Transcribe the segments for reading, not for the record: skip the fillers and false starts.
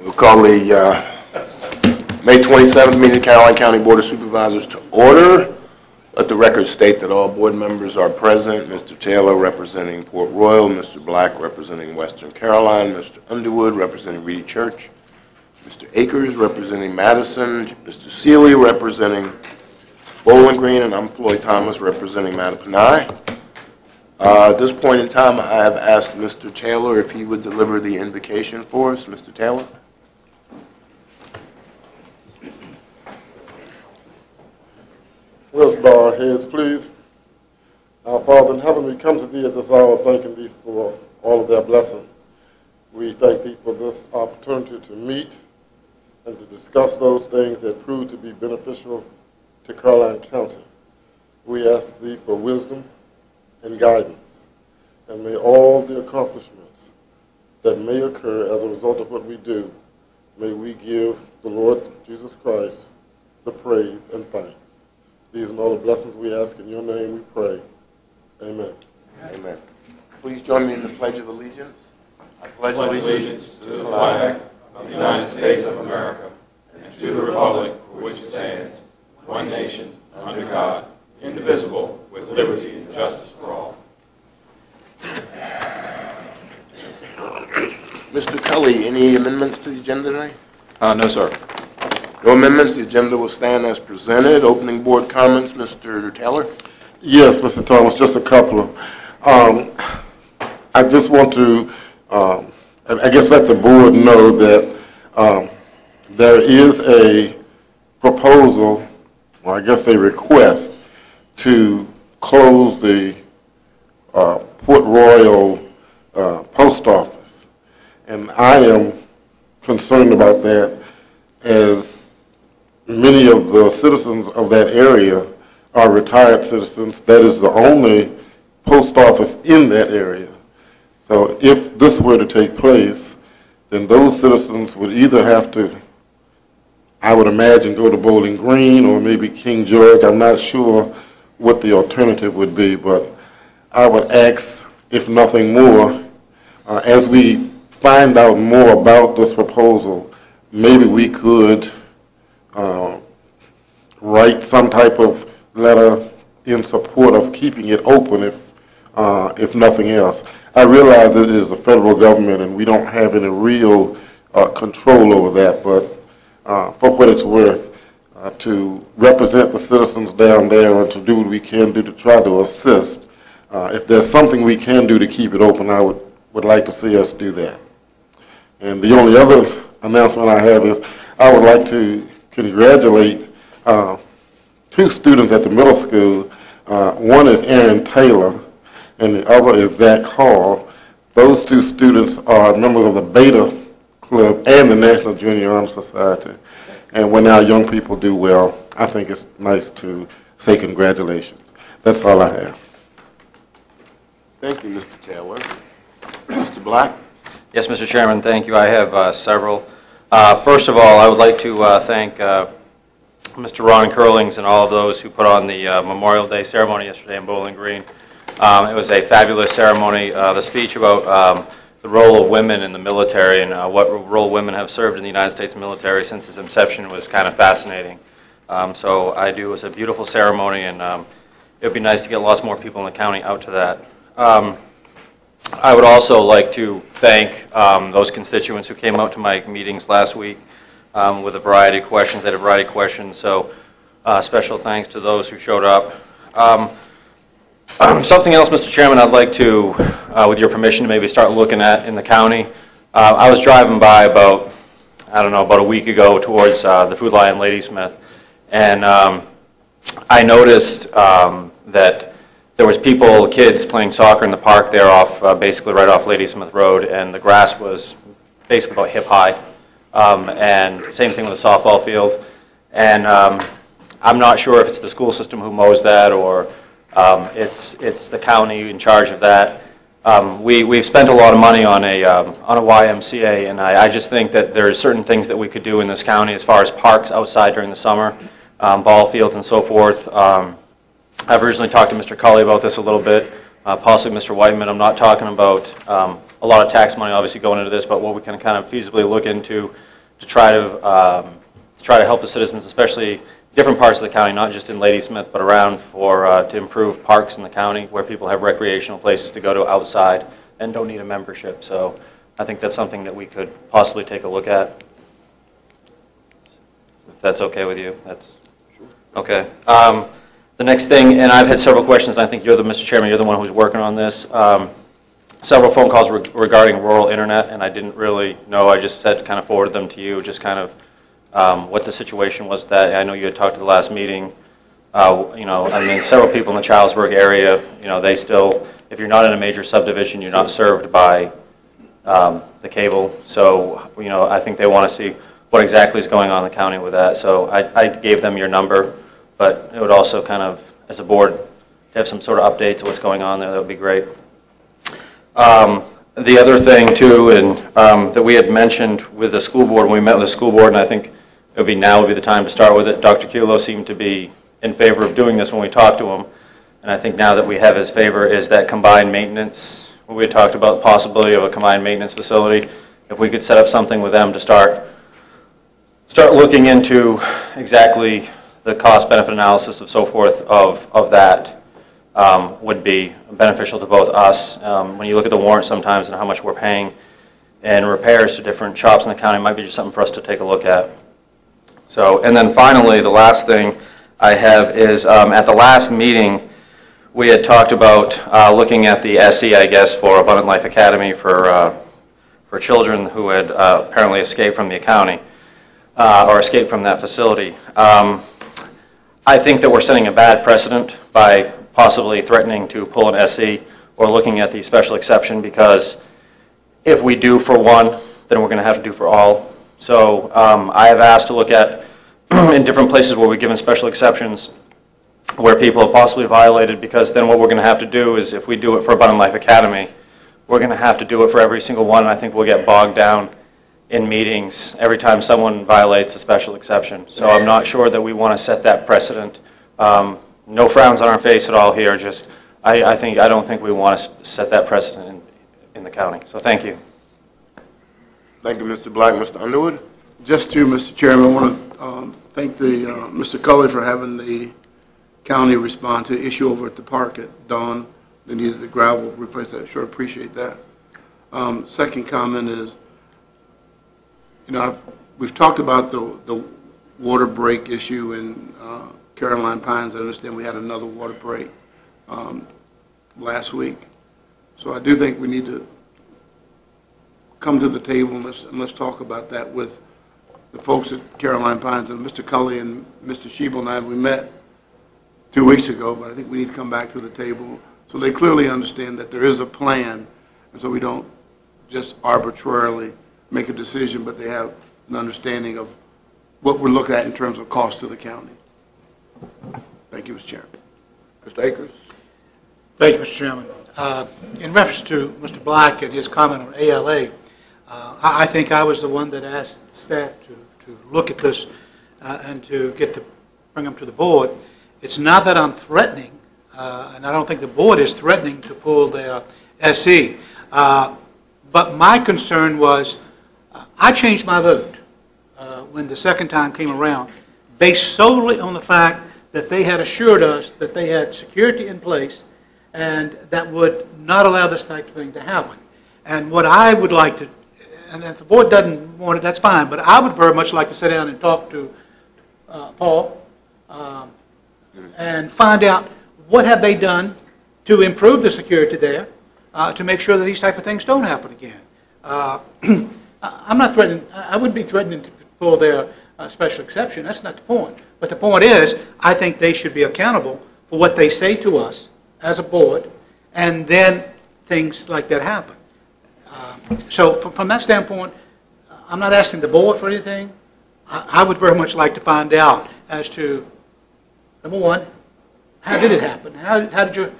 We'll call the May 27th meeting of the Caroline County Board of Supervisors to order. Let the record state that all board members are present. Mr. Taylor representing Port Royal, Mr. Black representing Western Caroline, Mr. Underwood representing Reedy Church, Mr. Akers representing Madison, Mr. Seeley representing Bowling Green, and I'm Floyd Thomas representing Mattaponi. At this point in time, I have asked Mr. Taylor if he would deliver the invocation for us. Mr. Taylor? Let us bow our heads, please. Our Father in heaven, we come to Thee at this hour thanking Thee for all of Thy blessings. We thank Thee for this opportunity to meet and to discuss those things that prove to be beneficial to Caroline County. We ask Thee for wisdom and guidance, and may all the accomplishments that may occur as a result of what we do, may we give the Lord Jesus Christ the praise and thanks. These are all the blessings we ask in Your name we pray. Amen. Amen. Please join me in the Pledge of Allegiance. I pledge allegiance to the flag of the United States of America and to the republic for which it stands, one nation, under God, indivisible, with liberty and justice for all. Mr. Cully, any amendments to the agenda tonight? No, sir. No amendments. The agenda will stand as presented. Opening board comments, Mr. Taylor? Yes, Mr. Thomas, just a couple of. I just want to, I guess, let the board know that there is a proposal, or I guess a request, to close the Port Royal post office. And I am concerned about that, as many of the citizens of that area are retired citizens. That is the only post office in that area. So if this were to take place, then those citizens would either have to, I would imagine, go to Bowling Green or maybe King George. I'm not sure what the alternative would be, but I would ask, if nothing more, as we find out more about this proposal, maybe we could write some type of letter in support of keeping it open, if nothing else. I realize it is the federal government and we don't have any real control over that, but for what it's worth, to represent the citizens down there and to do what we can do to try to assist. If there's something we can do to keep it open, I would like to see us do that. And the only other announcement I have is I would like to congratulate two students at the middle school. One is Aaron Taylor, and the other is Zach Hall. Those two students are members of the Beta Club and the National Junior Honor Society. And when our young people do well, I think it's nice to say congratulations. That's all I have. Thank you, Mr. Taylor. Mr. Black? Yes, Mr. Chairman, thank you. I have several. First of all, I would like to thank Mr. Ron Curlings and all of those who put on the Memorial Day ceremony yesterday in Bowling Green. It was a fabulous ceremony. The speech about the role of women in the military and what role women have served in the United States military since its inception was kind of fascinating. So it was a beautiful ceremony, and it would be nice to get lots more people in the county out to that. I would also like to thank those constituents who came out to my meetings last week with a variety of questions. I had a variety of questions, so special thanks to those who showed up. Something else, Mr. Chairman, I'd like to, with your permission, maybe start looking at in the county. I was driving by about a week ago towards the Food Lion Ladysmith, and I noticed that there was kids playing soccer in the park there basically right off Ladysmith Road, and the grass was basically about hip high. And same thing with the softball field. And I'm not sure if it's the school system who mows that or it's the county in charge of that. We've spent a lot of money on a YMCA, and I just think that there's certain things that we could do in this county as far as parks outside during the summer, ball fields and so forth. I've originally talked to Mr. Cully about this a little bit, possibly Mr. Whiteman. I'm not talking about a lot of tax money obviously going into this, but what we can kind of feasibly look into to try to help the citizens, especially different parts of the county, not just in Ladysmith, but around to improve parks in the county where people have recreational places to go to outside and don't need a membership. So I think that's something that we could possibly take a look at. If that's okay with you, that's okay. The next thing, and I've had several questions, and I think Mr. Chairman, you're the one who's working on this. Several phone calls regarding rural internet, and I didn't really know. I just said kind of forwarded them to you, just kind of what the situation was. That I know you had talked to the last meeting. You know, I mean, several people in the Charlesburg area, you know, they still, if you're not in a major subdivision, you're not served by the cable. So, you know, I think they want to see what exactly is going on in the county with that. So I gave them your number, but it would also kind of, as a board, have some sort of updates of what's going on there. That would be great. The other thing, too, and that we had mentioned with the school board, when we met with the school board, and I think now would be the time to start with it. Dr. Kulo seemed to be in favor of doing this when we talked to him, and I think now that we have his favor is that combined maintenance. We had talked about the possibility of a combined maintenance facility. If we could set up something with them to start looking into exactly the cost-benefit analysis and so forth of that. Would be beneficial to both us. When you look at the warrant sometimes and how much we're paying and repairs to different shops in the county, might be just something for us to take a look at. So, and then finally, the last thing I have is at the last meeting, we had talked about looking at the SE, I guess, for Abundant Life Academy for children who had apparently escaped from the county or escaped from that facility. I think that we're setting a bad precedent by possibly threatening to pull an SE or looking at the special exception, because if we do for one, then we're going to have to do for all. So I have asked to look at in different places where we've given special exceptions where people have possibly violated, because then what we're going to have to do is, if we do it for Abundant Life Academy, we're going to have to do it for every single one, and I think we'll get bogged down in meetings every time someone violates a special exception. So I'm not sure that we want to set that precedent. No frowns on our face at all here. Just, I don't think we want to set that precedent in the county. So thank you. Thank you, Mr. Black. Mr. Underwood? Just to, Mr. Chairman, I want to thank Mr. Culley for having the county respond to the issue over at the park at Dawn. They needed the gravel replaced. I sure appreciate that. Second comment is, you know, we've talked about the water break issue in Caroline Pines. I understand we had another water break last week. So I do think we need to come to the table and let's talk about that with the folks at Caroline Pines. And Mr. Culley and Mr. Schiebel and I, we met 2 weeks ago, but I think we need to come back to the table so they clearly understand that there is a plan, and so we don't just arbitrarily make a decision, but they have an understanding of what we're looking at in terms of cost to the county. Thank you, Mr. Chairman. Mr. Akers? Thank you, Mr. Chairman. In reference to Mr. Black and his comment on ALA, I think I was the one that asked staff to look at this and to bring them to the board. It's not that I'm threatening, and I don't think the board is threatening to pull their SE, but my concern was I changed my vote when the second time came around based solely on the fact that they had assured us that they had security in place and that would not allow this type of thing to happen. And what I would like to, and if the board doesn't want it, that's fine, but I would very much like to sit down and talk to Paul and find out what have they done to improve the security there to make sure that these type of things don't happen again. I'm not threatening, I wouldn't be threatening to pull their special exception. That's not the point. But the point is, I think they should be accountable for what they say to us as a board, and then things like that happen. So from that standpoint, I'm not asking the board for anything. I would very much like to find out as to, number one, how did it happen? How did your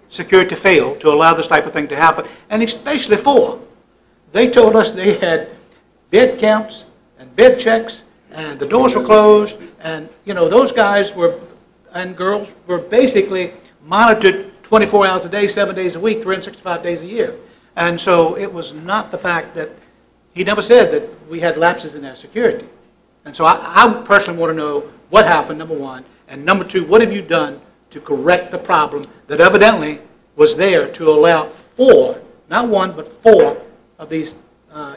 security fail to allow this type of thing to happen? And especially they told us they had bed counts and bed checks, and the doors were closed, and you know those guys and girls were basically monitored 24 hours a day, 7 days a week, 365 days a year. And so it was not the fact that, he never said that we had lapses in our security. And so I personally want to know what happened, number one, and number two, what have you done to correct the problem that evidently was there to allow 4, not 1, but 4 of these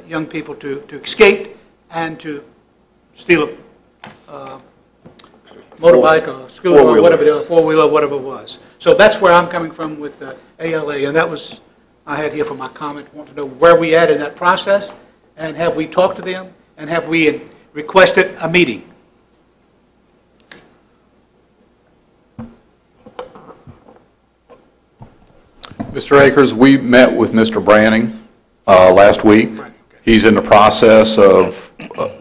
young people to escape and to steal a motorbike or scooter or whatever, a 4-wheeler, whatever it was. So that's where I'm coming from with ALA, and that was, I had here for my comment, want to know where we at in that process, and have we talked to them, and have we requested a meeting? Mr. Akers, we met with Mr. Branning last week. He's in the process of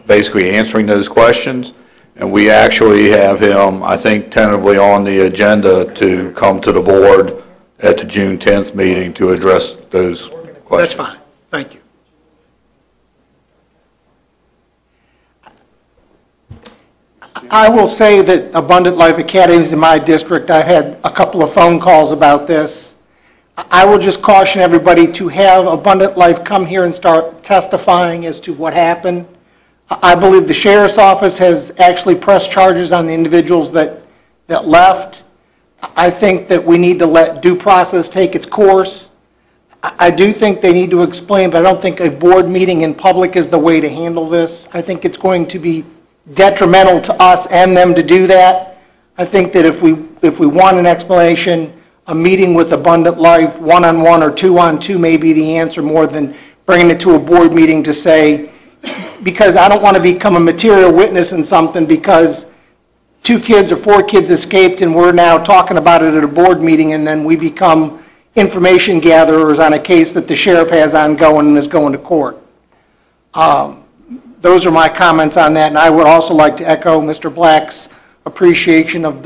basically answering those questions, and we actually have him, I think, tentatively on the agenda to come to the board at the June 10th meeting to address those questions. That's fine. Thank you. I will say that Abundant Life Academies in my district, I had a couple of phone calls about this. I will just caution everybody to have Abundant Life come here and start testifying as to what happened. I believe the sheriff's office has actually pressed charges on the individuals that left. I think that we need to let due process take its course. I do think they need to explain, but I don't think a board meeting in public is the way to handle this. I think it's going to be detrimental to us and them to do that. I think that if we want an explanation, a meeting with Abundant Life, one-on-one or two-on-two may be the answer more than bringing it to a board meeting to say, because I don't want to become a material witness in something because 2 kids or 4 kids escaped and we're now talking about it at a board meeting and then we become information gatherers on a case that the sheriff has ongoing and is going to court. Those are my comments on that, and I would also like to echo Mr. Black's appreciation of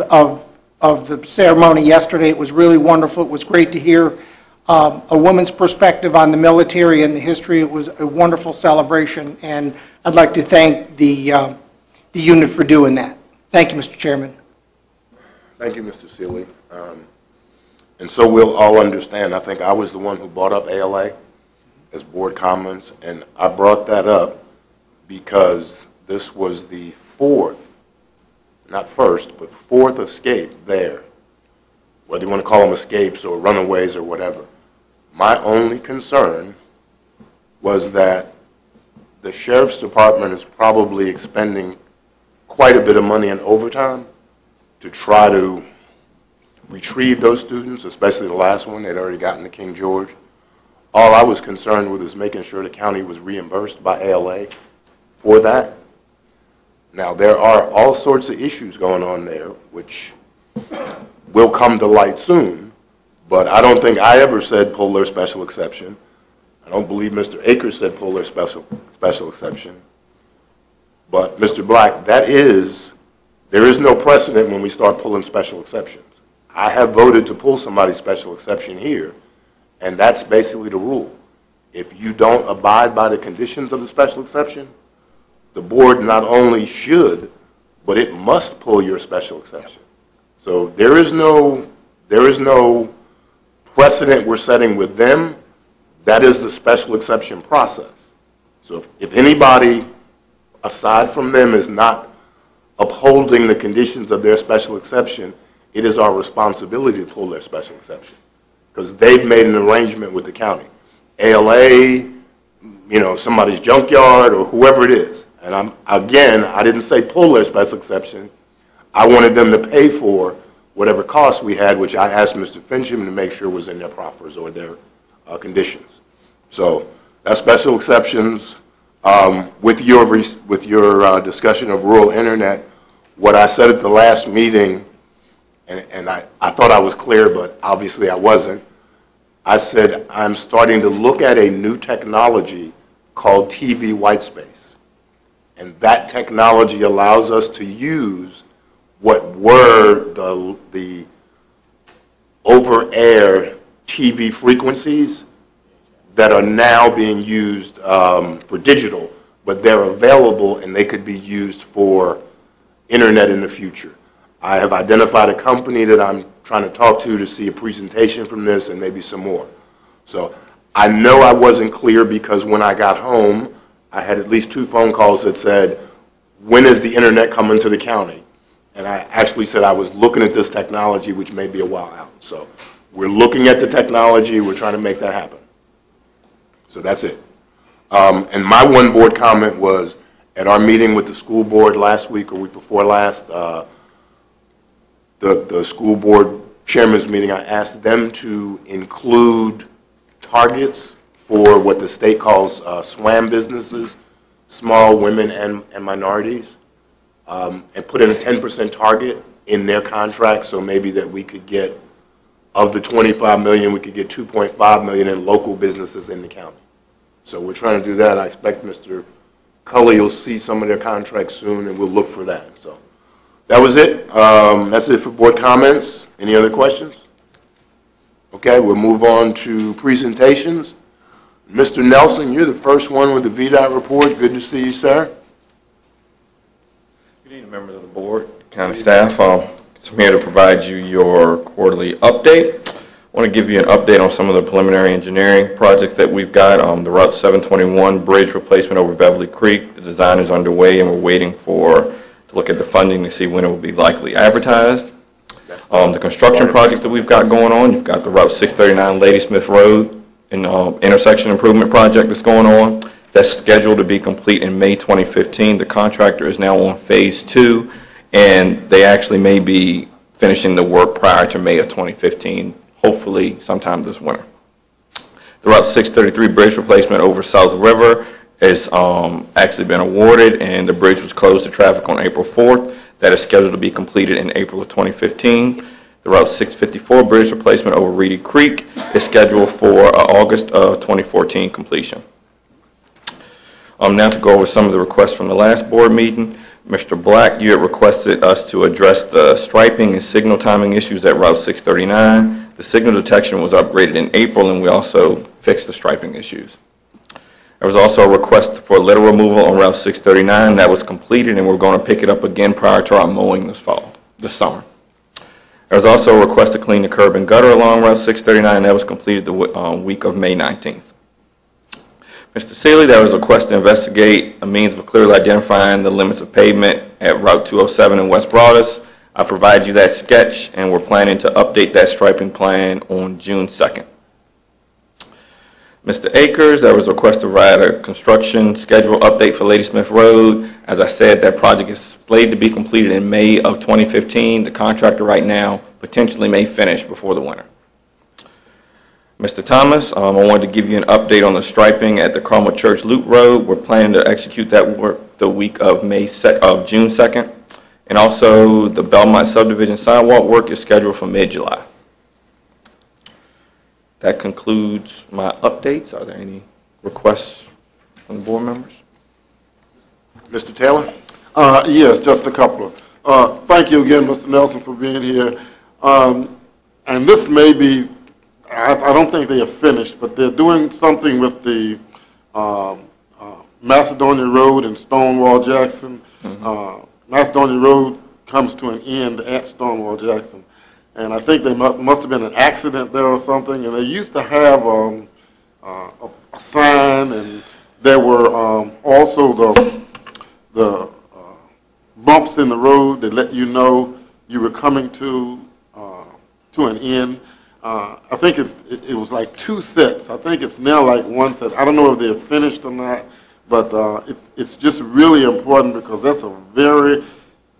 the ceremony yesterday. It was really wonderful. It was great to hear a woman's perspective on the military and the history. It was a wonderful celebration, and I'd like to thank the unit for doing that. Thank you, Mr. Chairman. Thank you, Mr. Seeley. And so we'll all understand, I think I was the one who brought up ALA as board comments, and I brought that up because this was the 4th, not first, but 4th escape there, whether you want to call them escapes or runaways or whatever. My only concern was that the sheriff's department is probably expending quite a bit of money in overtime to try to retrieve those students, especially the last one. They'd already gotten to King George. All I was concerned with is making sure the county was reimbursed by ALA for that. Now, there are all sorts of issues going on there, which will come to light soon, but I don't think I ever said pull their special exception. I don't believe Mr. Akers said pull their special exception. But, Mr. Black, there is no precedent when we start pulling special exceptions. I have voted to pull somebody's special exception here, and that's basically the rule. If you don't abide by the conditions of the special exception, the board not only should, but it must pull your special exception. So there is no precedent we're setting with them. That is the special exception process. So if anybody aside from them is not upholding the conditions of their special exception, it is our responsibility to pull their special exception because they've made an arrangement with the county. ALA, somebody's junkyard or whoever it is. And I didn't say pull their special exception. I wanted them to pay for whatever costs we had, which I asked Mr. Fincham to make sure was in their proffers or their conditions. So that's special exceptions. With your discussion of rural internet, what I said at the last meeting, and I thought I was clear, but obviously I wasn't. I said I'm starting to look at a new technology called TV whitespace. And that technology allows us to use what were the over-air TV frequencies that are now being used for digital, but they're available and they could be used for internet in the future. I have identified a company that I'm trying to talk to see a presentation from this and maybe some more. So I know I wasn't clear because when I got home, I had at least 2 phone calls that said, when is the internet coming to the county? And I actually said I was looking at this technology, which may be a while out. So we're looking at the technology. We're trying to make that happen. So that's it. And my one board comment was, at our meeting with the school board last week or week before last, the school board chairman's meeting, I asked them to include targets for what the state calls SWAM businesses, small women and minorities, and put in a 10% target in their contract, so maybe that we could get, of the 25 million, we could get 2.5 million in local businesses in the county. So we're trying to do that. I expect Mr. Cully will see some of their contracts soon, and we'll look for that. So that was it. That's it for board comments. Any other questions? Okay, we'll move on to presentations. Mr. Nelson, you're the first one with the VDOT report. Good to see you, sir. Good evening, members of the board, county staff. I'm here to provide you your quarterly update. I want to give you an update on some of the preliminary engineering projects that we've got. The Route 721 bridge replacement over Beverly Creek. The design is underway, and we're waiting to look at the funding to see when it will be likely advertised. The construction projects that we've got going on, you've got the Route 639 Ladysmith Road and intersection improvement project that's going on. That's scheduled to be complete in May 2015. The contractor is now on phase 2, and they actually may be finishing the work prior to May of 2015, hopefully sometime this winter. The Route 633 bridge replacement over South River has actually been awarded, and the bridge was closed to traffic on April 4th. That is scheduled to be completed in April of 2015. The Route 654 bridge replacement over Reedy Creek is scheduled for August of 2014 completion. Now to go over some of the requests from the last board meeting. Mr. Black, you had requested us to address the striping and signal timing issues at Route 639. The signal detection was upgraded in April, and we also fixed the striping issues. There was also a request for litter removal on Route 639. That was completed, and we're going to pick it up again prior to our mowing this summer. There was also a request to clean the curb and gutter along Route 639. That was completed the week of May 19th. Mr. Seeley, there was a request to investigate a means of clearly identifying the limits of pavement at Route 207 in West Broadus. I provided you that sketch, and we're planning to update that striping plan on June 2nd. Mr. Akers, there was a request to provide a construction schedule update for Ladysmith Road. As I said, that project is slated to be completed in May of 2015. The contractor right now potentially may finish before the winter. Mr. Thomas, I wanted to give you an update on the striping at the Carmel Church Loop Road. We're planning to execute that work the week of June 2nd. And also, the Belmont subdivision sidewalk work is scheduled for mid-July. That concludes my updates. Are there any requests from the board members? Mr. Taylor? Yes, just a couple. Thank you again, Mr. Nelson, for being here. And this may be, I don't think they are finished, but they're doing something with the Macedonia Road and Stonewall Jackson. Macedonia Road comes to an end at Stonewall Jackson. And I think there must have been an accident there or something. And they used to have a sign, and there were also the bumps in the road that let you know you were coming to an end. I think it was like 2 sets. I think it's now like 1 set. I don't know if they're finished or not, but it's just really important because that's a very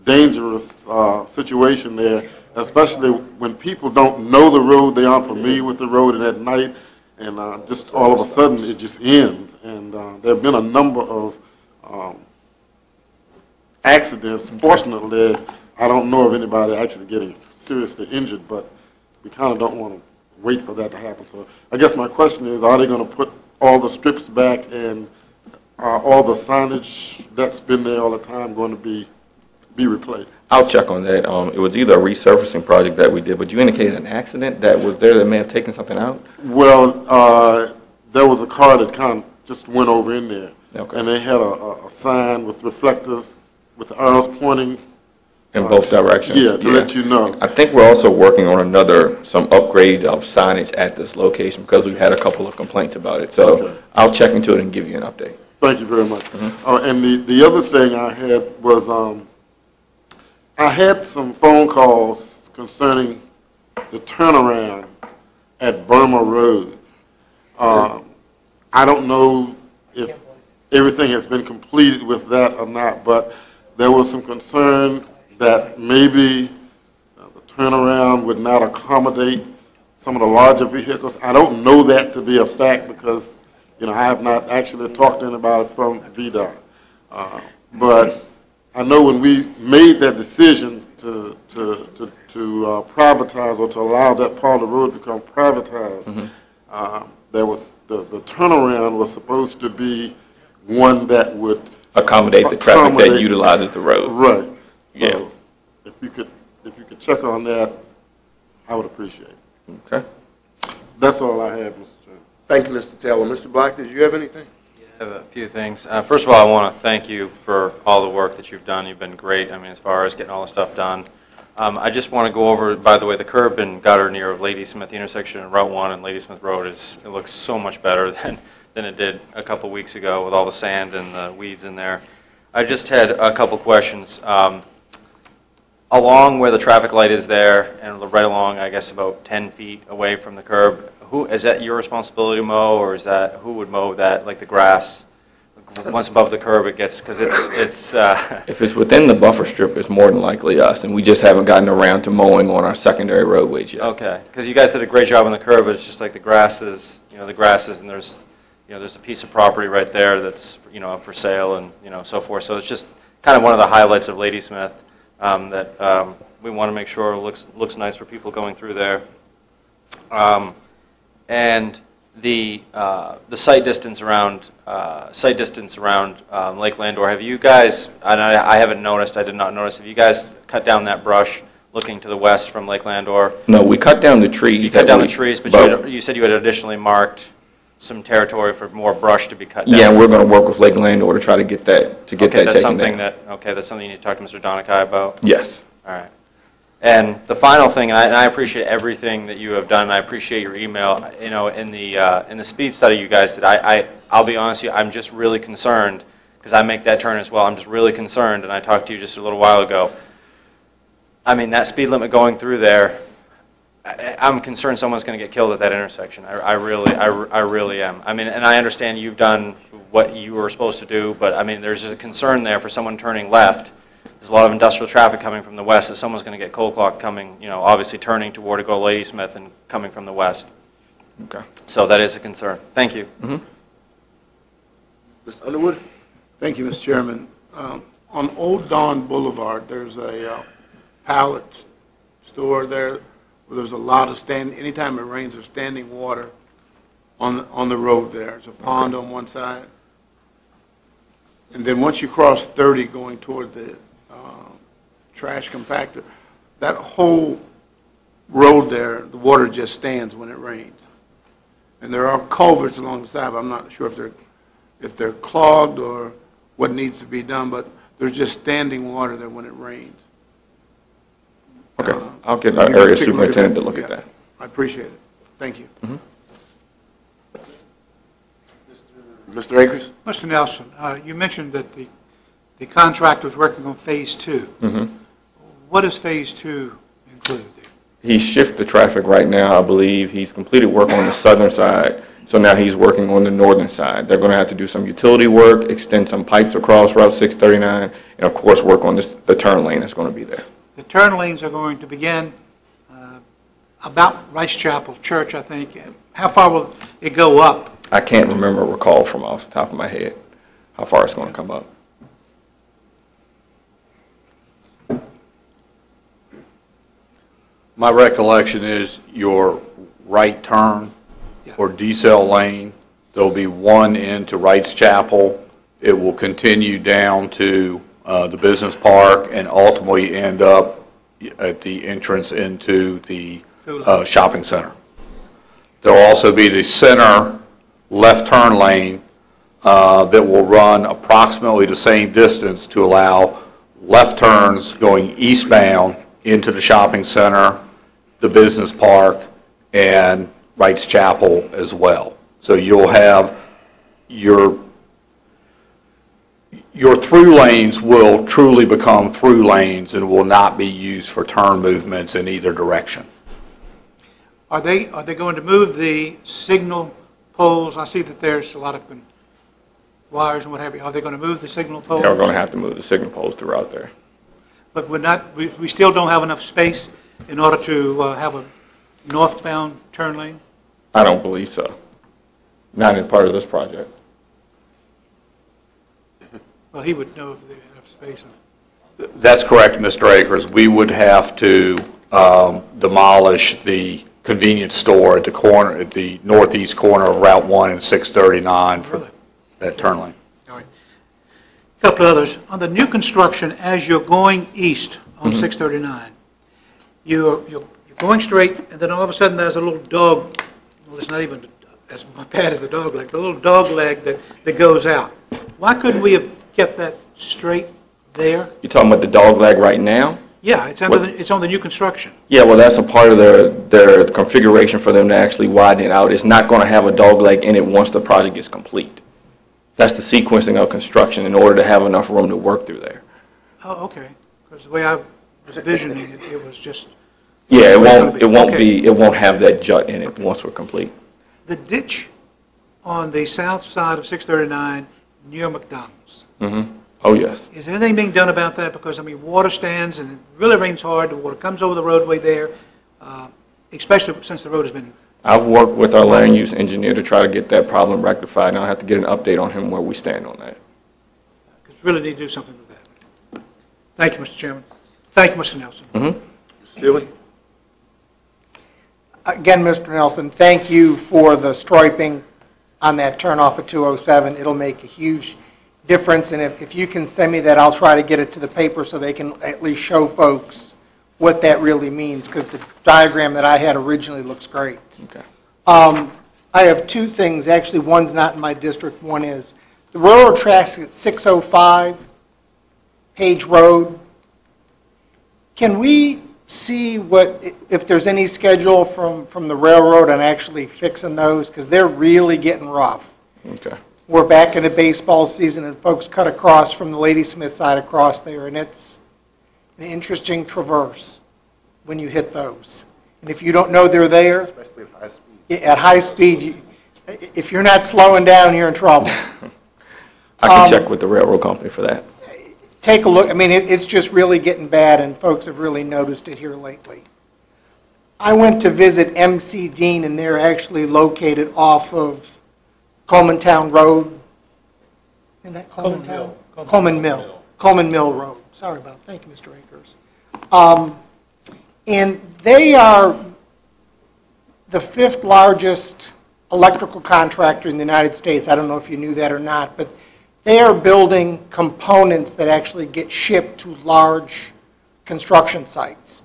dangerous situation there, especially when people don't know the road, they aren't familiar with the road, and at night, and just all of a sudden it just ends. And there have been a number of accidents. Fortunately, I don't know of anybody actually getting seriously injured, but we kind of don't want to wait for that to happen. So I guess my question is, are they going to put all the strips back, and all the signage that's been there all the time going to be replaced? I'll check on that. It was either a resurfacing project that we did, but you indicated an accident that was there that may have taken something out? Well, there was a car that kind of just went over in there. Okay. And they had a sign with reflectors with the arrows pointing In both directions? Yeah, to let you know. I think we're also working on some upgrade of signage at this location because we've had a couple of complaints about it. So Okay. I'll check into it and give you an update. Thank you very much. And the other thing I had was, I had some phone calls concerning the turnaround at Burma Road. I don't know if everything has been completed with that or not, but there was some concern that maybe the turnaround would not accommodate some of the larger vehicles. I don't know that to be a fact because, I have not actually talked to anybody from VDOT. But I know when we made that decision to privatize or to allow that part of the road to become privatized, there was the turnaround was supposed to be one that would Accommodate the traffic that utilizes the road. Right. Yeah. So if you could check on that, I would appreciate it. Okay. That's all I have, Mr. Chairman. Thank you, Mr. Taylor. Mr. Black, did you have anything? I have a few things. First of all, I want to thank you for all the work that you've done. You've been great, as far as getting all the stuff done. I just want to go over, by the way, the curb and gutter near Ladysmith, the intersection of Route 1 and Ladysmith Road, it looks so much better than it did a couple weeks ago with all the sand and the weeds in there. I just had a couple questions. Along where the traffic light is there, and right along, I guess, about 10 feet away from the curb, is that your responsibility to mow, or who would mow that, like the grass? Once above the curb, it gets, because it's If it's within the buffer strip, it's more than likely us, and we just haven't gotten around to mowing on our secondary roadways yet. okay, because you guys did a great job on the curb, but it's just like the grasses, and there's, there's a piece of property right there that's, up for sale and, so forth. So it's just kind of one of the highlights of Ladysmith that we want to make sure looks nice for people going through there. And the site distance around Lake Landor. Have you guys? And I haven't noticed. I did not notice. Have you guys cut down that brush looking to the west from Lake Landor? No, we cut down the trees. You cut down the trees, but you said you had additionally marked some territory for more brush to be cut down. Yeah, we're going to work with Lake Landor to try to get that Okay, taken that's something down. that's something you need to talk to Mr. Donakai about. Yes. All right. And the final thing, and I appreciate everything that you have done, and I appreciate your email. In the speed study you guys did, I'll be honest with you, I'm just really concerned, because I make that turn as well. I'm just really concerned, and I talked to you just a little while ago. That speed limit going through there, I'm concerned someone's going to get killed at that intersection. I really am. And I understand you've done what you were supposed to do, but there's a concern there for someone turning left. There's a lot of industrial traffic coming from the west that someone's going to get cold clock coming, obviously turning toward to go to Ladysmith and coming from the west. Okay. So that is a concern. Thank you. Mr. Underwood? Thank you, Mr. Chairman. On Old Dawn Boulevard, there's a pallet store there where there's a lot of anytime it rains, there's standing water on the road there. There's a pond on one side. And then once you cross 30 going toward the trash compactor, that whole road there, the water just stands when it rains. And there are culverts along the side, but I'm not sure if they're clogged or what needs to be done, but there's just standing water there when it rains. Okay. I'll get our area superintendent to look at that. I appreciate it. Thank you. Mr. Akers? Mr. Nelson, you mentioned that the contractor was working on Phase 2. What does Phase 2 include there? He shifted the traffic right now, I believe. He's completed work on the southern side, so now he's working on the northern side. They're going to have to do some utility work, extend some pipes across Route 639, and of course work on the turn lane that's going to be there. The turn lanes are going to begin about Rice Chapel Church, I think. How far will it go up? I can't recall from off the top of my head how far it's going to come up. My recollection is your right turn or decel lane, there'll be one into Wright's Chapel. It will continue down to the business park and ultimately end up at the entrance into the shopping center. There'll also be the center left turn lane that will run approximately the same distance to allow left turns going eastbound into the shopping center, the business park, and Wright's Chapel as well. So you'll have your through lanes will truly become through lanes and will not be used for turn movements in either direction. Are they going to move the signal poles? I see that there's a lot of wires and what have you. Are they going to move the signal poles? They're going to have to move the signal poles throughout there. But we still don't have enough space in order to have a northbound turn lane? I don't believe so. Not in part of this project. Well, he would know if they have space. That's correct, Mr. Akers. We would have to demolish the convenience store at the corner, at the northeast corner of Route 1 and 639 for that turn lane. All right. A couple of others. On the new construction, as you're going east on 639, you're going straight, and then all of a sudden there's a little dog, well, it's not even as bad as the dog leg, but a little dog leg that goes out. Why couldn't we have kept that straight there? You're talking about the dog leg right now? Yeah, it's on the new construction. Yeah, well, that's a part of their configuration for them to actually widen it out. It's not going to have a dog leg in it once the project is complete. That's the sequencing of construction in order to have enough room to work through there. Oh, okay. Because the way I was visioning it, it was just... Yeah, it won't have that jut in it once we're complete. The ditch on the south side of 639 near McDonald's. Mm-hmm. Oh, yes. Is anything being done about that? Because, I mean, water stands and it really rains hard. The water comes over the roadway there, especially since the road has been... I've worked with our land use engineer to try to get that problem rectified, and I'll have to get an update on him where we stand on that. Because we really need to do something with that. Thank you, Mr. Chairman. Thank you, Mr. Nelson. Mm-hmm. Mr. Seeley? Again, Mr. Nelson, thank you for the striping on that turnoff at 207. It'll make a huge difference, and if you can send me that, I'll try to get it to the paper so they can at least show folks what that really means, because the diagram that I had originally looks great. Okay. I have two things. Actually, one's not in my district. One is the railroad tracks at 605 Page Road. Can we see if there's any schedule from the railroad on actually fixing those? Because they're really getting rough. Okay. We're back in the baseball season, and folks cut across from the Ladysmith side across there, and it's an interesting traverse when you hit those. And if you don't know they're there, Especially at high speed. at high speed, if you're not slowing down, you're in trouble. I can check with the railroad company for that. Take a look. I mean, it's just really getting bad, and folks have really noticed it here lately. I went to visit MC Dean, and they're actually located off of Coleman Town Road. Isn't that Coleman Town? Coleman Mill. Coleman Mill Road. Sorry about it. Thank you, Mr. Akers. And they are the 5th largest electrical contractor in the United States. I don't know if you knew that or not, but they are building components that actually get shipped to large construction sites.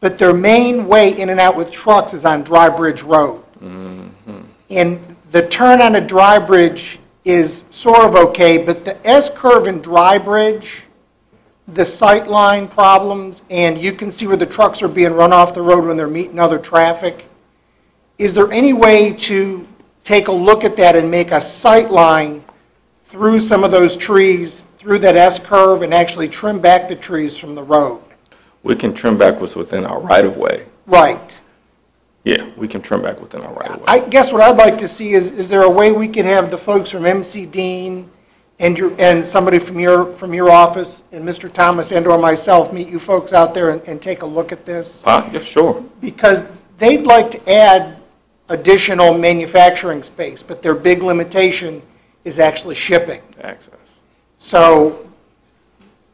But their main way in and out with trucks is on Dry Bridge Road. Mm-hmm. And the turn on a dry bridge is sort of okay, but the S-curve in Dry Bridge, the sight line problems, and you can see where the trucks are being run off the road when they're meeting other traffic. Is there any way to take a look at that and make a sight line through some of those trees, through that S-curve, and actually trim back the trees from the road? We can trim back what's within our right-of-way. Right. Yeah, we can trim back within our right-of-way. I guess what I'd like to see is there a way we could have the folks from MC Dean and somebody from your office and Mr. Thomas and or myself meet you folks out there and take a look at this? Yeah, sure. Because they'd like to add additional manufacturing space, but their big limitation is actually shipping. Access. So,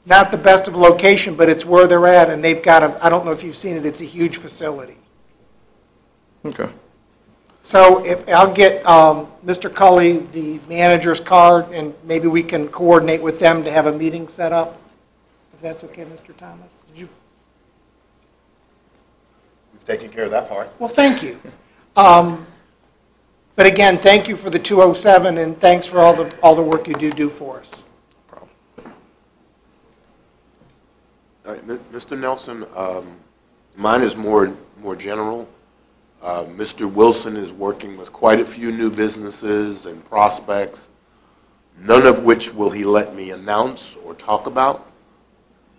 not the best of location, but it's where they're at, and they've got I don't know if you've seen it, it's a huge facility. Okay. So I'll get Mr. Cully the manager's card, and maybe we can coordinate with them to have a meeting set up, if that's okay, Mr. Thomas. We've taken care of that part. Well, thank you. But again, thank you for the 207, and thanks for all the work you do for us. All right, Mr. Nelson, mine is more general. Mr. Wilson is working with quite a few new businesses and prospects, none of which will he let me announce or talk about,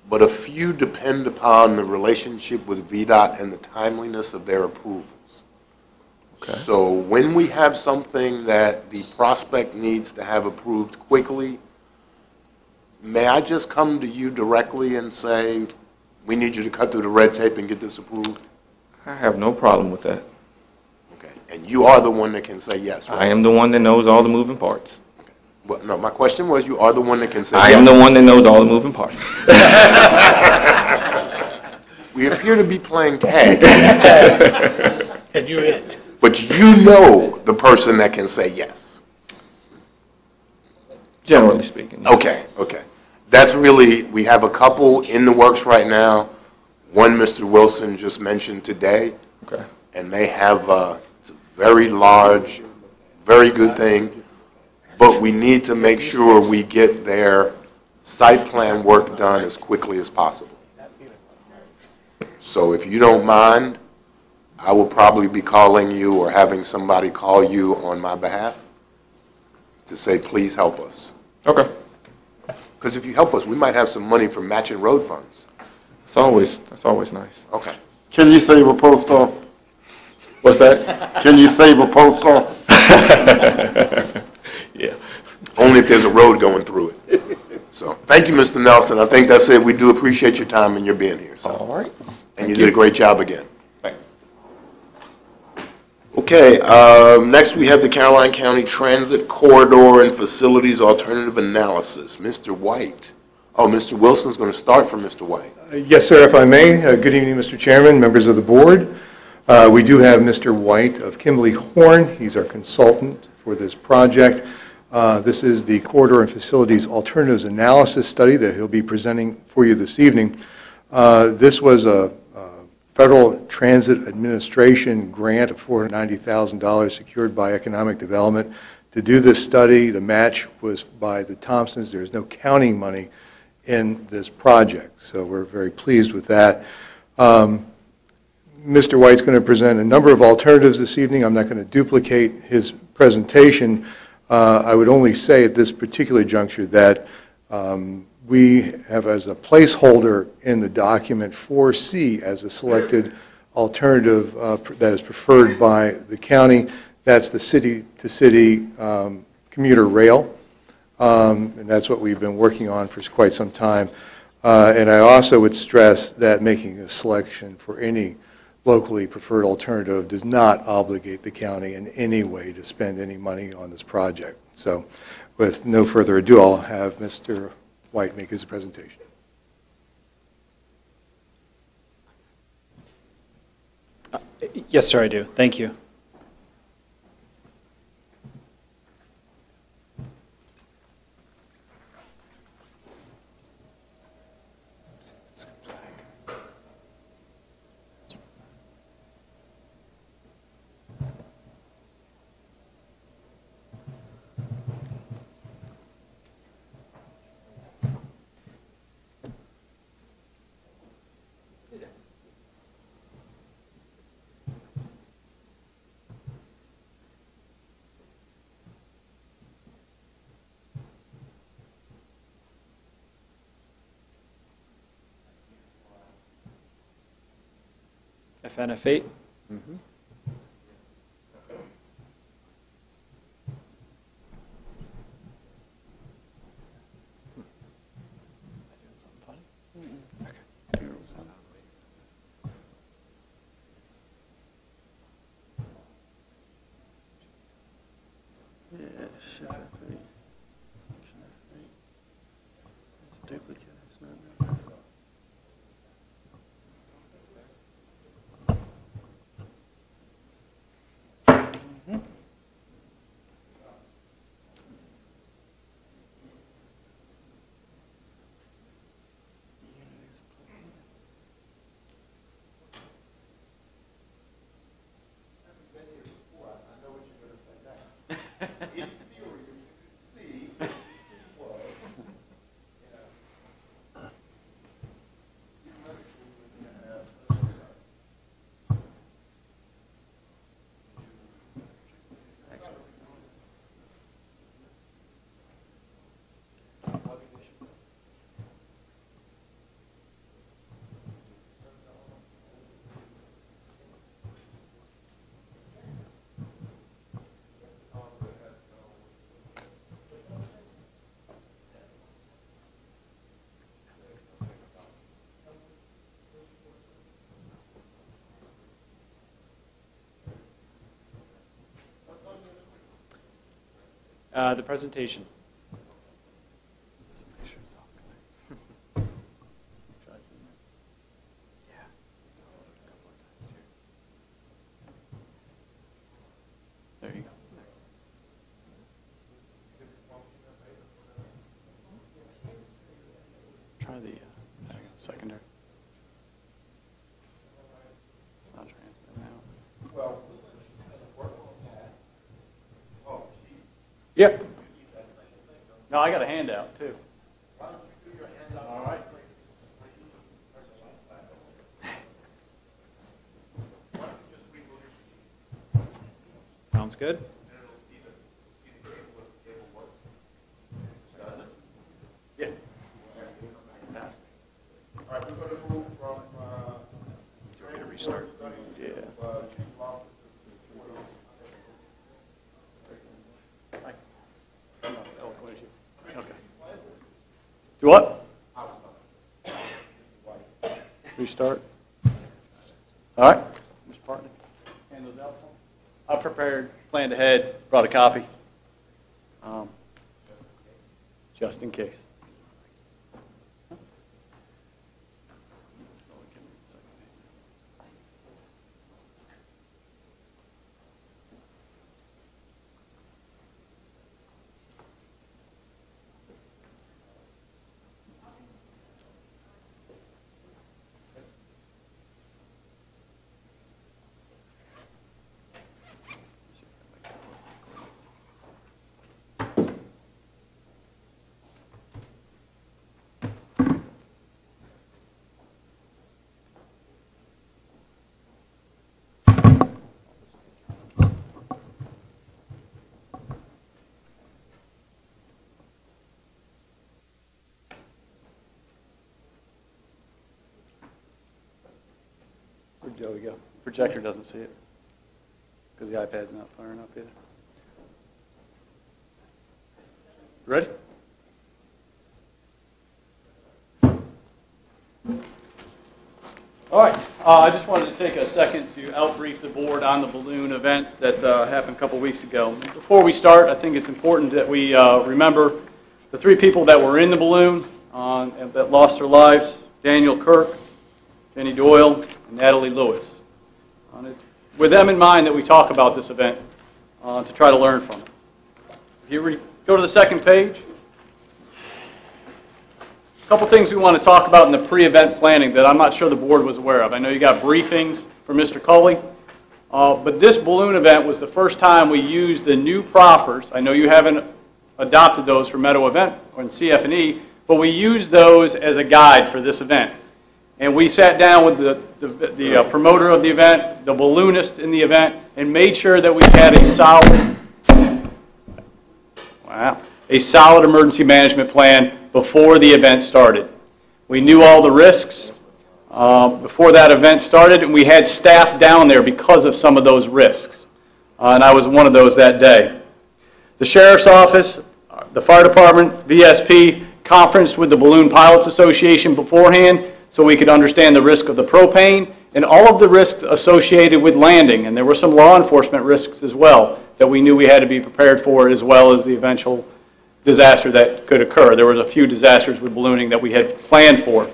but a few depend upon the relationship with VDOT and the timeliness of their approvals. Okay. So when we have something that the prospect needs to have approved quickly, may I just come to you directly and say, we need you to cut through the red tape and get this approved? I have no problem with that. Okay. And you are the one that can say yes, right? I am the one that knows all the moving parts. Okay. Well, no, my question was, you are the one that can say I yes. am the one that knows all the moving parts. We appear to be playing tag. And you're it. But you know the person that can say yes. Generally speaking. Okay, okay. That's really, we have a couple in the works right now. One Mr. Wilson just mentioned today. Okay. And they have it's a very large, very good thing. But we need to make sure we get their site plan work done as quickly as possible. So if you don't mind, I will probably be calling you or having somebody call you on my behalf to say, please help us. Okay. Because if you help us, we might have some money from matching road funds. That's always nice. Okay. Can you save a post office? What's that? Can you save a post office? Yeah. Only if there's a road going through it. So, thank you, Mr. Nelson. I think that's it. We do appreciate your time and your being here. So. All right. And you did a great job again. Thanks. Okay, next we have the Caroline County Transit Corridor and Facilities Alternative Analysis. Mr. White. Oh, Mr. Wilson's going to start from Mr. White. Yes, sir, if I may. Good evening, Mr. Chairman, members of the board. We do have Mr. White of Kimberly Horn. He's our consultant for this project. This is the Corridor and Facilities Alternatives Analysis Study that he'll be presenting for you this evening. This was a Federal Transit Administration grant of $490,000 secured by Economic Development. To do this study, the match was by the Thompsons. There's no county money in this project, so we're very pleased with that. Mr. White's going to present a number of alternatives this evening. I'm not going to duplicate his presentation. I would only say at this particular juncture that we have as a placeholder in the document 4C as a selected alternative that is preferred by the county. That's the city-to-city commuter rail, and that's what we've been working on for quite some time. And I also would stress that making a selection for any locally preferred alternative does not obligate the county in any way to spend any money on this project. So with no further ado, I'll have Mr. White make his presentation. Yes, sir, I do. Thank you. FNF8. Mm-hmm. The presentation. There you go. Try the secondary. It's not transmitting now. Yep. No, I got a handout too. All right. Sounds good. Yeah. All right, we're going to move from, To restart. Yeah. Okay. Do what? Restart. All right. Mr. Partner. Hand those out for me. I prepared, planned ahead, brought a copy. Just in case. Where'd Joey go? Projector doesn't see it because the iPad's not firing up yet. Ready? All right. I just wanted to take a second to outbrief the board on the balloon event that happened a couple weeks ago. Before we start, I think it's important that we remember the 3 people that were in the balloon and that lost their lives: Daniel Kirk, Jenny Doyle, and Natalie Lewis. And it's with them in mind that we talk about this event to try to learn from it. Here we go to the second page. A couple things we want to talk about in the pre-event planning that I'm not sure the board was aware of. I know you got briefings from Mr. Culley, but this balloon event was the first time we used the new proffers. I know you haven't adopted those for Meadow Event or in CF&E, but we used those as a guide for this event. And we sat down with the promoter of the event, the balloonist in the event, and made sure that we had a solid emergency management plan before the event started. We knew all the risks before that event started, and we had staff down there because of some of those risks. And I was one of those that day. The Sheriff's Office, the Fire Department, VSP, conferenced with the Balloon Pilots Association beforehand so we could understand the risk of the propane and all of the risks associated with landing. And there were some law enforcement risks as well that we knew we had to be prepared for, as well as the eventual disaster that could occur. There was a few disasters with ballooning that we had planned for.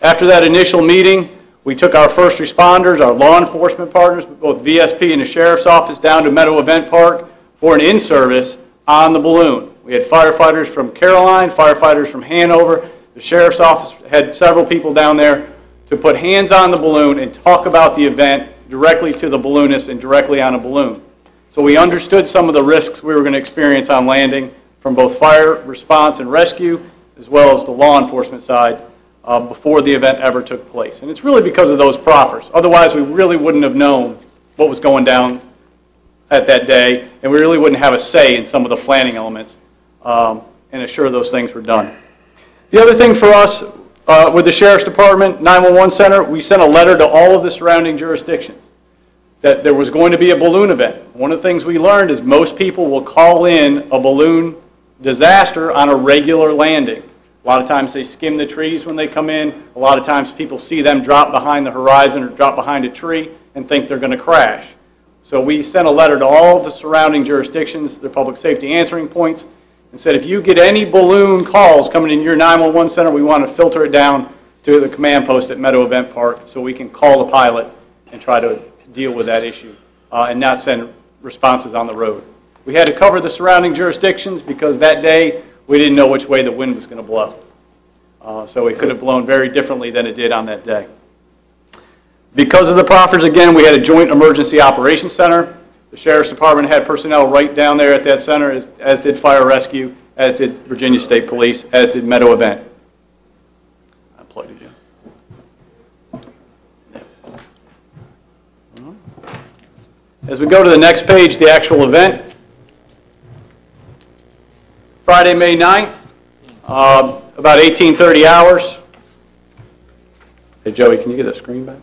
After that initial meeting, we took our first responders, our law enforcement partners, both VSP and the Sheriff's Office, down to Meadow Event Park for an in-service on the balloon. We had firefighters from Caroline, firefighters from Hanover. The Sheriff's Office had several people down there to put hands on the balloon and talk about the event directly to the balloonist and directly on a balloon. So we understood some of the risks we were going to experience on landing from both fire response and rescue, as well as the law enforcement side, before the event ever took place. And it's really because of those proffers. Otherwise, we really wouldn't have known what was going down at that day, and we really wouldn't have a say in some of the planning elements and assure those things were done. The other thing for us with the Sheriff's Department, 911 Center, we sent a letter to all of the surrounding jurisdictions that there was going to be a balloon event. One of the things we learned is most people will call in a balloon disaster on a regular landing. A lot of times they skim the trees when they come in. A lot of times people see them drop behind the horizon or drop behind a tree and think they're going to crash. So we sent a letter to all of the surrounding jurisdictions, their public safety answering points, and said if you get any balloon calls coming in your 911 center, we want to filter it down to the command post at Meadow Event Park so we can call the pilot and try to deal with that issue and not send responses on the road. We had to cover the surrounding jurisdictions because that day we didn't know which way the wind was going to blow. So it could have blown very differently than it did on that day. Because of the proffers, again, we had a joint emergency operations center. The Sheriff's Department had personnel right down there at that center, as did Fire Rescue, as did Virginia State Police, as did Meadow Event. I plugged it in. As we go to the next page, the actual event. Friday, May 9th, about 18:30 hours. Hey, Joey, can you get that screen back?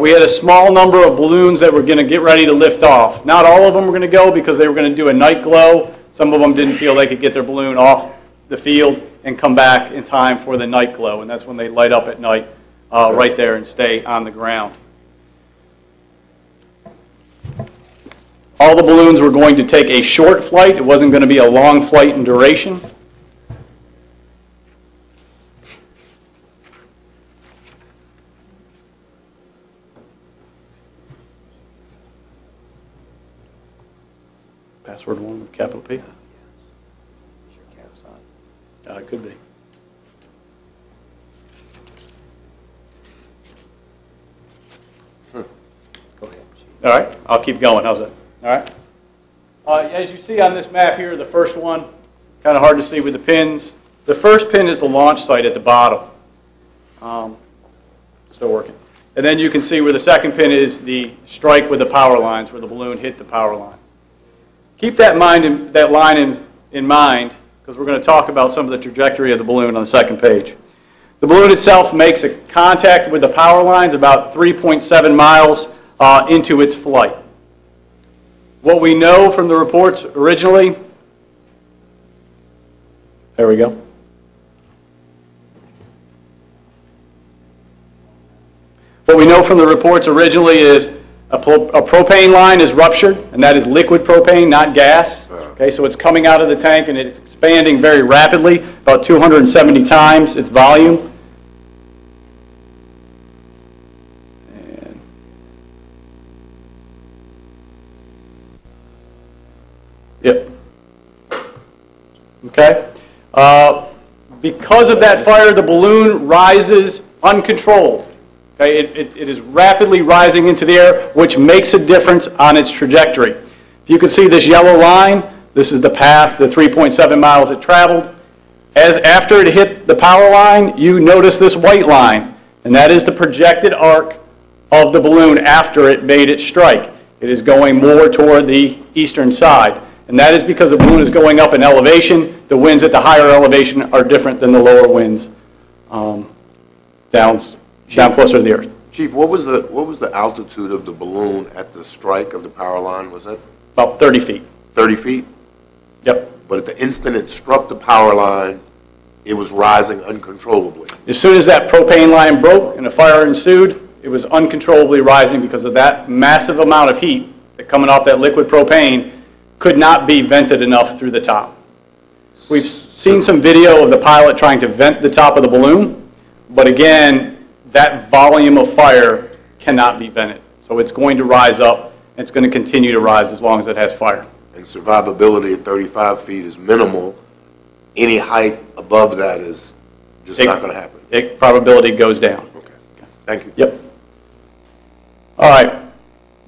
We had a small number of balloons that were going to get ready to lift off. Not all of them were going to go because they were going to do a night glow. Some of them didn't feel they could get their balloon off the field and come back in time for the night glow, and that's when they light up at night right there and stay on the ground. All the balloons were going to take a short flight. It wasn't going to be a long flight in duration. Password 1 with capital P? It could be. Go ahead. All right, I'll keep going. How's that? All right. As you see on this map here, the first one, kind of hard to see with the pins. The first pin is the launch site at the bottom. Still working. And then you can see where the second pin is the strike with the power lines, where the balloon hit the power lines. Keep that line in mind, because we're going to talk about some of the trajectory of the balloon on the second page. The balloon itself makes a contact with the power lines about 3.7 miles into its flight. What we know from the reports originally, there we go. What we know from the reports originally is a propane line is ruptured, and that is liquid propane, not gas. Okay, so it's coming out of the tank and it's expanding very rapidly, about 270 times its volume. And yep. Okay. Because of that fire, the balloon rises uncontrolled. Okay, it is rapidly rising into the air, which makes a difference on its trajectory. If you can see this yellow line, this is the path, the 3.7 miles it traveled. After it hit the power line, you notice this white line, and that is the projected arc of the balloon after it made its strike. It is going more toward the eastern side, and that is because the balloon is going up in elevation. The winds at the higher elevation are different than the lower winds down closer to the earth. Chief, what was the altitude of the balloon at the strike of the power line? Was that about 30 feet? 30 feet? Yep. But at the instant it struck the power line, it was rising uncontrollably. As soon as that propane line broke and a fire ensued, it was uncontrollably rising because of that massive amount of heat that coming off that liquid propane could not be vented enough through the top. We've seen some video of the pilot trying to vent the top of the balloon, but again, that volume of fire cannot be vented. So it's going to rise up, and it's going to continue to rise as long as it has fire. And survivability at 35 feet is minimal. Any height above that is just not going to happen. Probability goes down. Okay. Thank you. Yep. All right.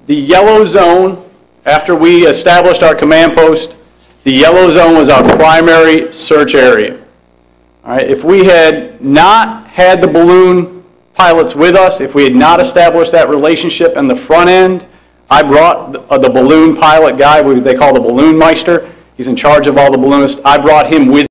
The yellow zone, after we established our command post, the yellow zone was our primary search area. All right. If we had not had the balloon pilots with us, if we had not established that relationship in the front end, I brought the balloon pilot guy, they call the balloon meister. He's in charge of all the balloonists. I brought him with